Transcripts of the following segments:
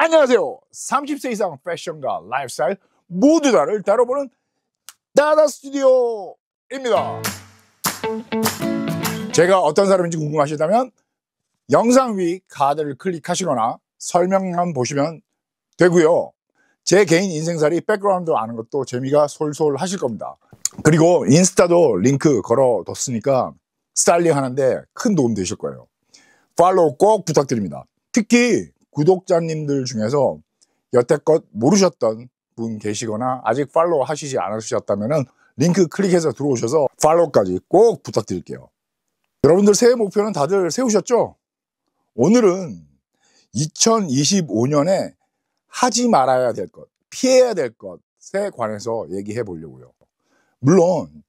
안녕하세요. 30세 이상 패션과 라이프스타일 모두 다를 다뤄보는 다다 스튜디오입니다. 제가 어떤 사람인지 궁금하시다면 영상 위 카드를 클릭하시거나 설명만 보시면 되고요. 제 개인 인생살이 백그라운드 아는 것도 재미가 솔솔 하실 겁니다. 그리고 인스타도 링크 걸어뒀으니까 스타일링 하는데 큰 도움 되실 거예요. 팔로우 꼭 부탁드립니다. 특히 구독자님들 중에서 여태껏 모르셨던 분 계시거나 아직 팔로우 하시지 않으셨다면 링크 클릭해서 들어오셔서 팔로우까지 꼭 부탁드릴게요. 여러분들 새해 목표는 다들 세우셨죠? 오늘은 2025년에 하지 말아야 될 것, 피해야 될 것에 관해서 얘기해 보려고요. 물론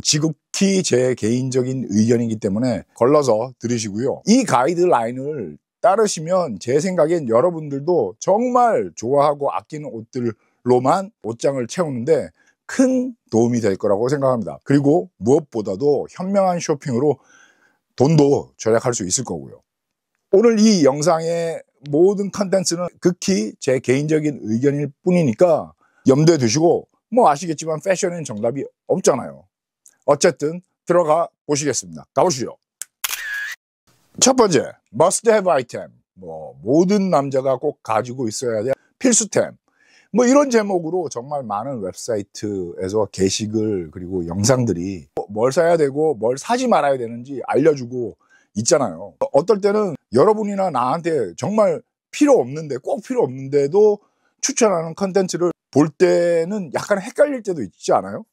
지극히 제 개인적인 의견이기 때문에 걸러서 들으시고요. 이 가이드라인을 따르시면 제 생각엔 여러분들도 정말 좋아하고 아끼는 옷들로만 옷장을 채우는데 큰 도움이 될 거라고 생각합니다. 그리고 무엇보다도 현명한 쇼핑으로 돈도 절약할 수 있을 거고요. 오늘 이 영상의 모든 컨텐츠는 극히 제 개인적인 의견일 뿐이니까 염두에 두시고 아시겠지만 패션엔 정답이 없잖아요. 어쨌든 들어가 보시겠습니다. 가보시죠. 첫 번째, must have item. 모든 남자가 꼭 가지고 있어야 될 필수템. 이런 제목으로 정말 많은 웹사이트에서 게시글 그리고 영상들이 뭘 사야 되고 뭘 사지 말아야 되는지 알려주고 있잖아요. 어떨 때는 여러분이나 나한테 정말 필요 없는데 꼭 필요 없는데도 추천하는 컨텐츠를 볼 때는 약간 헷갈릴 때도 있지 않아요?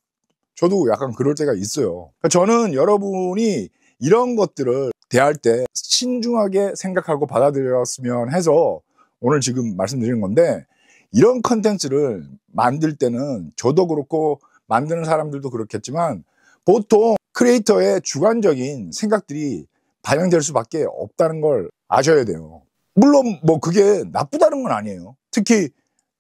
저도 약간 그럴 때가 있어요. 저는 여러분이 이런 것들을 대할 때 신중하게 생각하고 받아들였으면 해서 오늘 지금 말씀드리는 건데, 이런 컨텐츠를 만들 때는 저도 그렇고 만드는 사람들도 그렇겠지만 보통 크리에이터의 주관적인 생각들이 반영될 수밖에 없다는 걸 아셔야 돼요. 물론 그게 나쁘다는 건 아니에요. 특히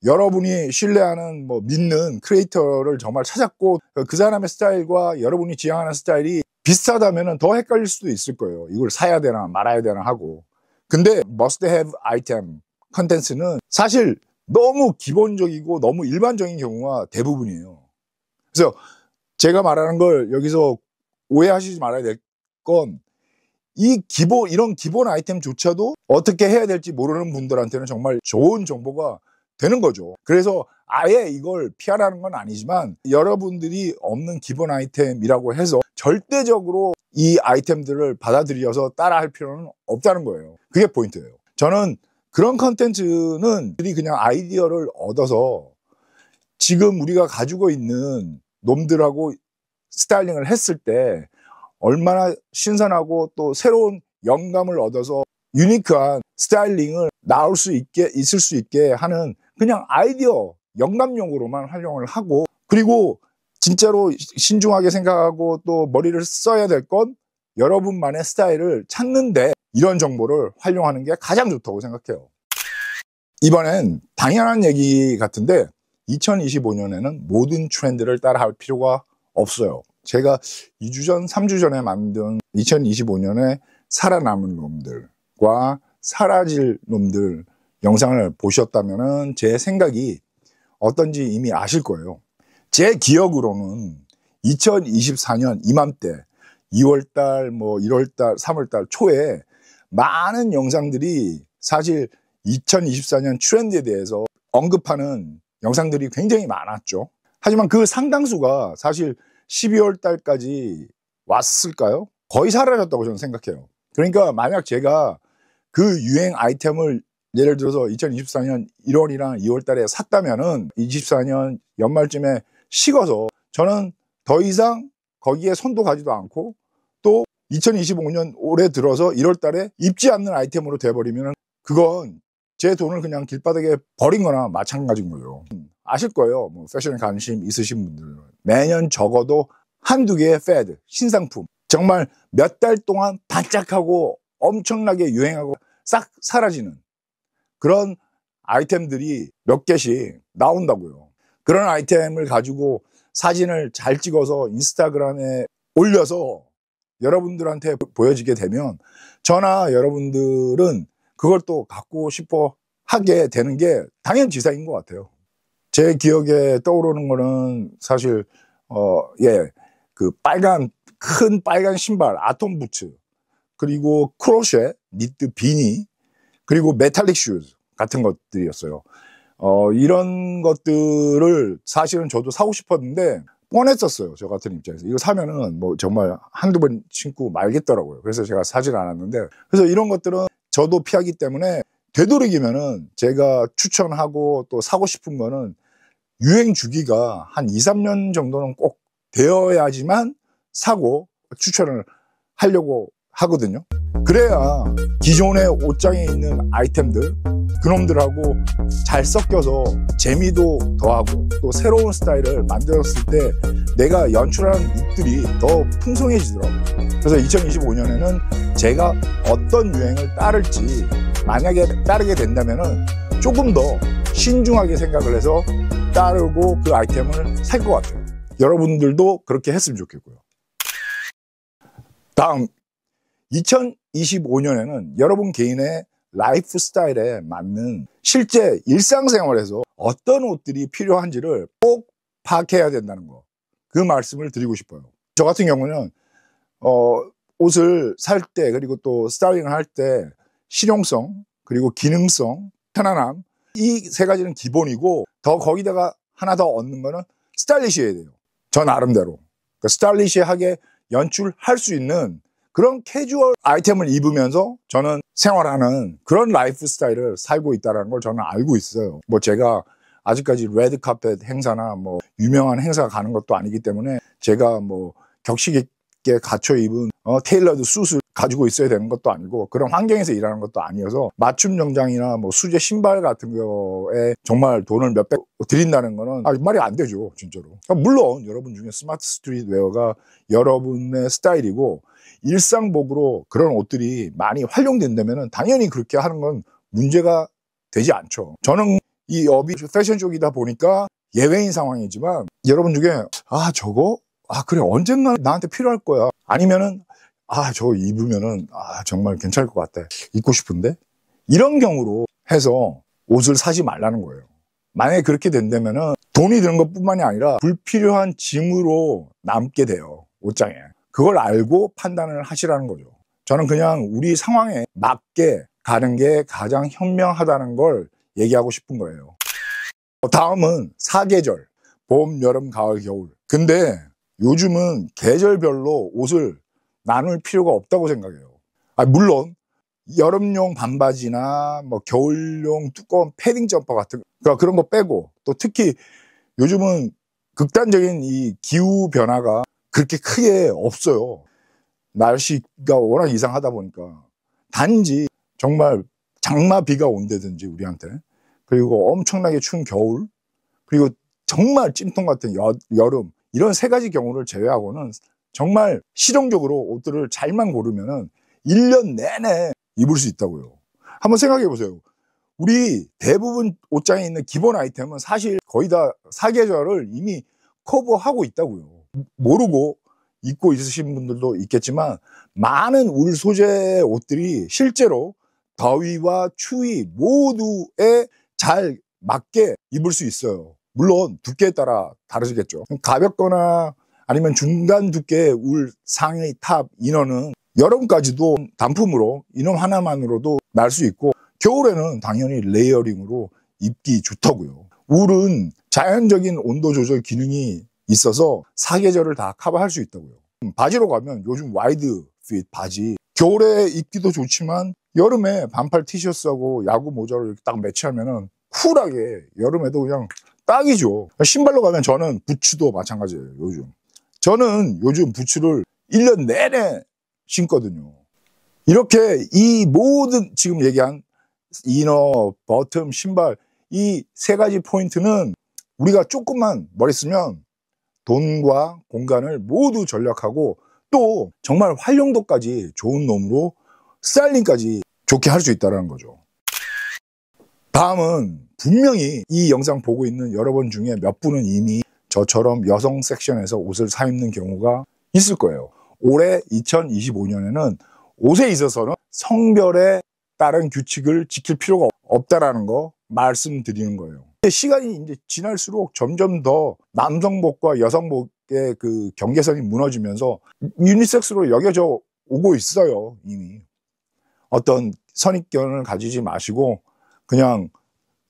여러분이 신뢰하는 믿는 크리에이터를 정말 찾았고 그 사람의 스타일과 여러분이 지향하는 스타일이 비슷하다면 더 헷갈릴 수도 있을 거예요. 이걸 사야 되나 말아야 되나 하고. 근데 must have item 컨텐츠는 사실 너무 기본적이고 너무 일반적인 경우가 대부분이에요. 그래서 제가 말하는 걸 여기서 오해하시지 말아야 될 건, 이런 기본 아이템조차도 어떻게 해야 될지 모르는 분들한테는 정말 좋은 정보가 되는 거죠. 그래서 아예 이걸 피하라는 건 아니지만 여러분들이 없는 기본 아이템이라고 해서 절대적으로 이 아이템들을 받아들여서 따라 할 필요는 없다는 거예요. 그게 포인트예요. 저는 그런 컨텐츠는 그냥 아이디어를 얻어서 지금 우리가 가지고 있는 놈들하고 스타일링을 했을 때 얼마나 신선하고 또 새로운 영감을 얻어서 유니크한 스타일링을 있을 수 있게 하는 그냥 아이디어, 영감용으로만 활용을 하고, 그리고 진짜로 신중하게 생각하고 또 머리를 써야 될 건 여러분만의 스타일을 찾는데 이런 정보를 활용하는 게 가장 좋다고 생각해요. 이번엔 당연한 얘기 같은데 2025년에는 모든 트렌드를 따라할 필요가 없어요. 제가 2주 전, 3주 전에 만든 2025년에 살아남은 놈들과 사라질 놈들 영상을 보셨다면 제 생각이 어떤지 이미 아실 거예요. 제 기억으로는 2024년 이맘때 2월달, 1월달, 3월달 초에 많은 영상들이 사실 2024년 트렌드에 대해서 언급하는 영상들이 굉장히 많았죠. 하지만 그 상당수가 사실 12월 달까지 왔을까요? 거의 사라졌다고 저는 생각해요. 그러니까 만약 제가 그 유행 아이템을 예를 들어서 2024년 1월이랑 2월 달에 샀다면은 24년 연말쯤에 식어서 저는 더 이상 거기에 손도 가지도 않고 또 2025년 올해 들어서 1월 달에 입지 않는 아이템으로 돼버리면 그건 제 돈을 그냥 길바닥에 버린 거나 마찬가지인 거죠. 아실 거예요. 패션에 관심 있으신 분들은 매년 적어도 한두 개의 패드, 신상품, 정말 몇 달 동안 반짝하고 엄청나게 유행하고 싹 사라지는 그런 아이템들이 몇 개씩 나온다고요. 그런 아이템을 가지고 사진을 잘 찍어서 인스타그램에 올려서 여러분들한테 보여지게 되면 저나 여러분들은 그걸 또 갖고 싶어 하게 되는 게 당연지사인 것 같아요. 제 기억에 떠오르는 거는 사실 그 큰 빨간 신발 아톰 부츠, 그리고 크로셰 니트 비니, 그리고 메탈릭 슈즈 같은 것들이었어요. 이런 것들을 사실은 저도 사고 싶었는데 뻔했었어요. 저 같은 입장에서. 이거 사면은 뭐 정말 한두 번 신고 말겠더라고요. 그래서 제가 사질 않았는데, 그래서 이런 것들은 저도 피하기 때문에 되도록이면은 제가 추천하고 또 사고 싶은 거는 유행 주기가 한 2, 3년 정도는 꼭 되어야지만 사고 추천을 하려고 하거든요. 그래야 기존의 옷장에 있는 아이템들, 그놈들하고 잘 섞여서 재미도 더하고 또 새로운 스타일을 만들었을 때 내가 연출하는 룩들이 더 풍성해지더라고요. 그래서 2025년에는 제가 어떤 유행을 따를지, 만약에 따르게 된다면은 조금 더 신중하게 생각을 해서 따르고 그 아이템을 살 것 같아요. 여러분들도 그렇게 했으면 좋겠고요. 다음 2025년에는 여러분 개인의 라이프 스타일에 맞는 실제 일상생활에서 어떤 옷들이 필요한지를 꼭 파악해야 된다는 거, 그 말씀을 드리고 싶어요. 저 같은 경우는 옷을 살 때, 그리고 또 스타일링을 할 때 실용성, 그리고 기능성, 편안함, 이 세 가지는 기본이고, 더 거기다가 하나 더 얻는 거는 스타일리시해야 돼요. 저 나름대로 스타일리시하게 연출할 수 있는 그런 캐주얼 아이템을 입으면서 저는 생활하는 그런 라이프 스타일을 살고 있다는 걸 저는 알고 있어요. 뭐 제가 아직까지 레드카펫 행사나 뭐 유명한 행사 가는 것도 아니기 때문에 제가 뭐 격식 있게 갖춰 입은 테일러드 숱을 가지고 있어야 되는 것도 아니고 그런 환경에서 일하는 것도 아니어서 맞춤 정장이나 뭐 수제 신발 같은 거에 정말 돈을 몇백 드린다는 거는 말이 안 되죠, 진짜로. 물론 여러분 중에 스마트 스트릿 웨어가 여러분의 스타일이고 일상복으로 그런 옷들이 많이 활용된다면 당연히 그렇게 하는 건 문제가 되지 않죠. 저는 이 업이 패션 쪽이다 보니까 예외인 상황이지만 여러분 중에 저거 그래 언젠가 나한테 필요할 거야, 아니면은 저거 입으면은 정말 괜찮을 것 같아, 입고 싶은데, 이런 경우로 해서 옷을 사지 말라는 거예요. 만약에 그렇게 된다면은 돈이 드는 것뿐만이 아니라 불필요한 짐으로 남게 돼요, 옷장에. 그걸 알고 판단을 하시라는 거죠. 저는 그냥 우리 상황에 맞게 가는 게 가장 현명하다는 걸 얘기하고 싶은 거예요. 다음은 사계절, 봄, 여름, 가을, 겨울. 근데 요즘은 계절별로 옷을 나눌 필요가 없다고 생각해요. 물론 여름용 반바지나 뭐 겨울용 두꺼운 패딩 점퍼 같은 그런 거 빼고, 또 특히 요즘은 극단적인 이 기후 변화가 그렇게 크게 없어요. 날씨가 워낙 이상하다 보니까. 단지 정말 장마비가 온다든지 우리한테, 그리고 엄청나게 추운 겨울, 그리고 정말 찜통 같은 여름, 이런 세 가지 경우를 제외하고는 정말 실용적으로 옷들을 잘만 고르면은 1년 내내 입을 수 있다고요. 한번 생각해 보세요. 우리 대부분 옷장에 있는 기본 아이템은 사실 거의 다 사계절을 이미 커버하고 있다고요. 모르고 입고 있으신 분들도 있겠지만 많은 울 소재 옷들이 실제로 더위와 추위 모두에 잘 맞게 입을 수 있어요. 물론 두께에 따라 다르시겠죠. 가볍거나 아니면 중간 두께의 울 상의 탑 이너는 여름까지도 단품으로 이너 하나만으로도 날 수 있고, 겨울에는 당연히 레이어링으로 입기 좋다고요. 울은 자연적인 온도 조절 기능이 있어서 사계절을 다 커버할 수 있다고요. 바지로 가면 요즘 와이드 핏 바지, 겨울에 입기도 좋지만 여름에 반팔 티셔츠하고 야구 모자로 이렇게 딱 매치하면은 쿨하게 여름에도 그냥 딱이죠. 신발로 가면 저는 부츠도 마찬가지예요. 저는 요즘 부츠를 1년 내내 신거든요. 이렇게 이 모든 지금 얘기한 이너, 버텀, 신발, 이 세 가지 포인트는 우리가 조금만 머리 쓰면 돈과 공간을 모두 절약하고 또 정말 활용도까지 좋은 놈으로 스타일링까지 좋게 할 수 있다는 거죠. 다음은 분명히 이 영상 보고 있는 여러분 중에 몇 분은 이미 저처럼 여성 섹션에서 옷을 사 입는 경우가 있을 거예요. 올해 2025년에는 옷에 있어서는 성별의 다른 규칙을 지킬 필요가 없다라는 거 말씀드리는 거예요. 시간이 이제 지날수록 점점 더 남성복과 여성복의 그 경계선이 무너지면서 유니섹스로 여겨져 오고 있어요. 이미 어떤 선입견을 가지지 마시고 그냥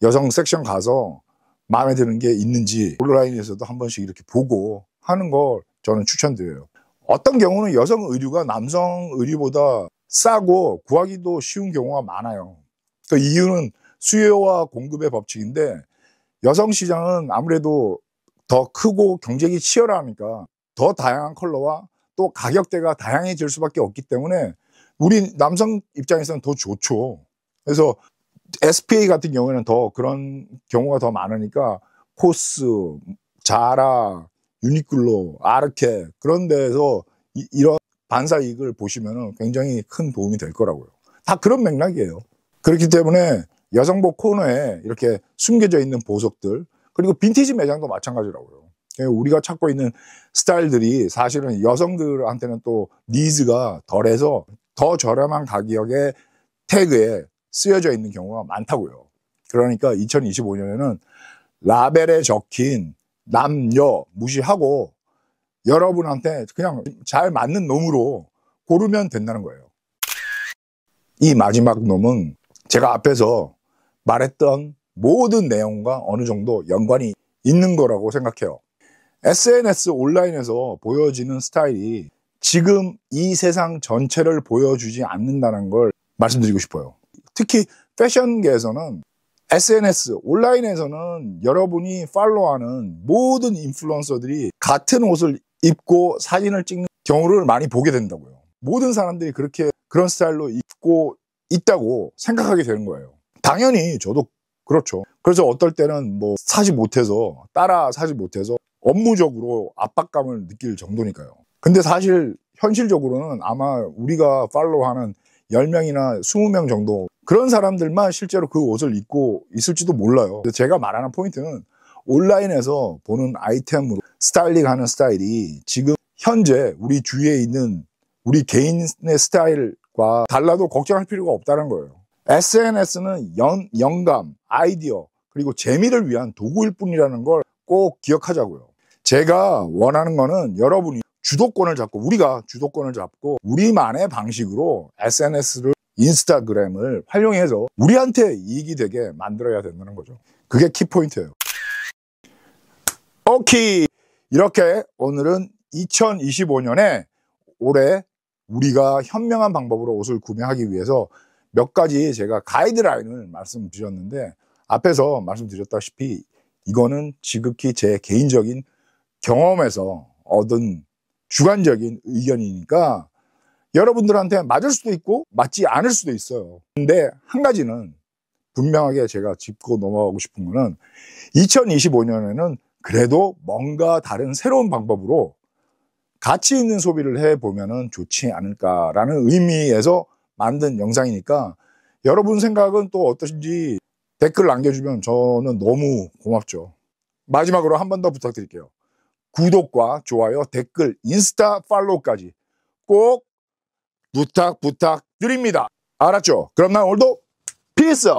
여성 섹션 가서 마음에 드는 게 있는지 온라인에서도 한 번씩 이렇게 보고 하는 걸 저는 추천드려요. 어떤 경우는 여성 의류가 남성 의류보다 싸고 구하기도 쉬운 경우가 많아요. 그 이유는 수요와 공급의 법칙인데 여성 시장은 아무래도 더 크고 경쟁이 치열하니까 더 다양한 컬러와 또 가격대가 다양해질 수밖에 없기 때문에 우리 남성 입장에서는 더 좋죠. 그래서 SPA 같은 경우에는 더 그런 경우가 더 많으니까 코스, 자라, 유니클로, 아르케 그런 데서 이런 반사 이익을 보시면 굉장히 큰 도움이 될 거라고요. 다 그런 맥락이에요. 그렇기 때문에 여성복 코너에 이렇게 숨겨져 있는 보석들, 그리고 빈티지 매장도 마찬가지라고요. 우리가 찾고 있는 스타일들이 사실은 여성들한테는 또 니즈가 덜해서 더 저렴한 가격의 태그에 쓰여져 있는 경우가 많다고요. 그러니까 2025년에는 라벨에 적힌 남녀 무시하고 여러분한테 그냥 잘 맞는 놈으로 고르면 된다는 거예요. 이 마지막 놈은 제가 앞에서 말했던 모든 내용과 어느 정도 연관이 있는 거라고 생각해요. SNS 온라인에서 보여지는 스타일이 지금 이 세상 전체를 보여주지 않는다는 걸 말씀드리고 싶어요. 특히 패션계에서는 SNS 온라인에서는 여러분이 팔로우하는 모든 인플루언서들이 같은 옷을 입고 사진을 찍는 경우를 많이 보게 된다고요. 모든 사람들이 그렇게 그런 스타일로 입고 있다고 생각하게 되는 거예요. 당연히 저도 그렇죠. 그래서 어떨 때는 뭐 따라 사지 못해서 업무적으로 압박감을 느낄 정도니까요. 근데 사실 현실적으로는 아마 우리가 팔로우하는 10명이나 20명 정도 그런 사람들만 실제로 그 옷을 입고 있을지도 몰라요. 제가 말하는 포인트는 온라인에서 보는 아이템으로 스타일링하는 스타일이 지금 현재 우리 주위에 있는 우리 개인의 스타일과 달라도 걱정할 필요가 없다는 거예요. SNS는 영감, 아이디어, 그리고 재미를 위한 도구일 뿐이라는 걸 꼭 기억하자고요. 제가 원하는 거는 여러분이 우리가 주도권을 잡고 우리만의 방식으로 SNS를 인스타그램을 활용해서 우리한테 이익이 되게 만들어야 된다는 거죠. 그게 키포인트예요. 오케이. 이렇게 오늘은 2025년에 올해 우리가 현명한 방법으로 옷을 구매하기 위해서 몇 가지 제가 가이드라인을 말씀드렸는데 앞에서 말씀드렸다시피 이거는 지극히 제 개인적인 경험에서 얻은 주관적인 의견이니까 여러분들한테 맞을 수도 있고 맞지 않을 수도 있어요. 근데 한 가지는 분명하게 제가 짚고 넘어가고 싶은 거는 2025년에는 그래도 뭔가 다른 새로운 방법으로 가치 있는 소비를 해보면 좋지 않을까라는 의미에서 만든 영상이니까 여러분 생각은 또 어떠신지 댓글 남겨주면 저는 너무 고맙죠. 마지막으로 한 번 더 부탁드릴게요. 구독과 좋아요, 댓글, 인스타 팔로우까지 꼭 부탁드립니다. 알았죠? 그럼 난 오늘도 피스!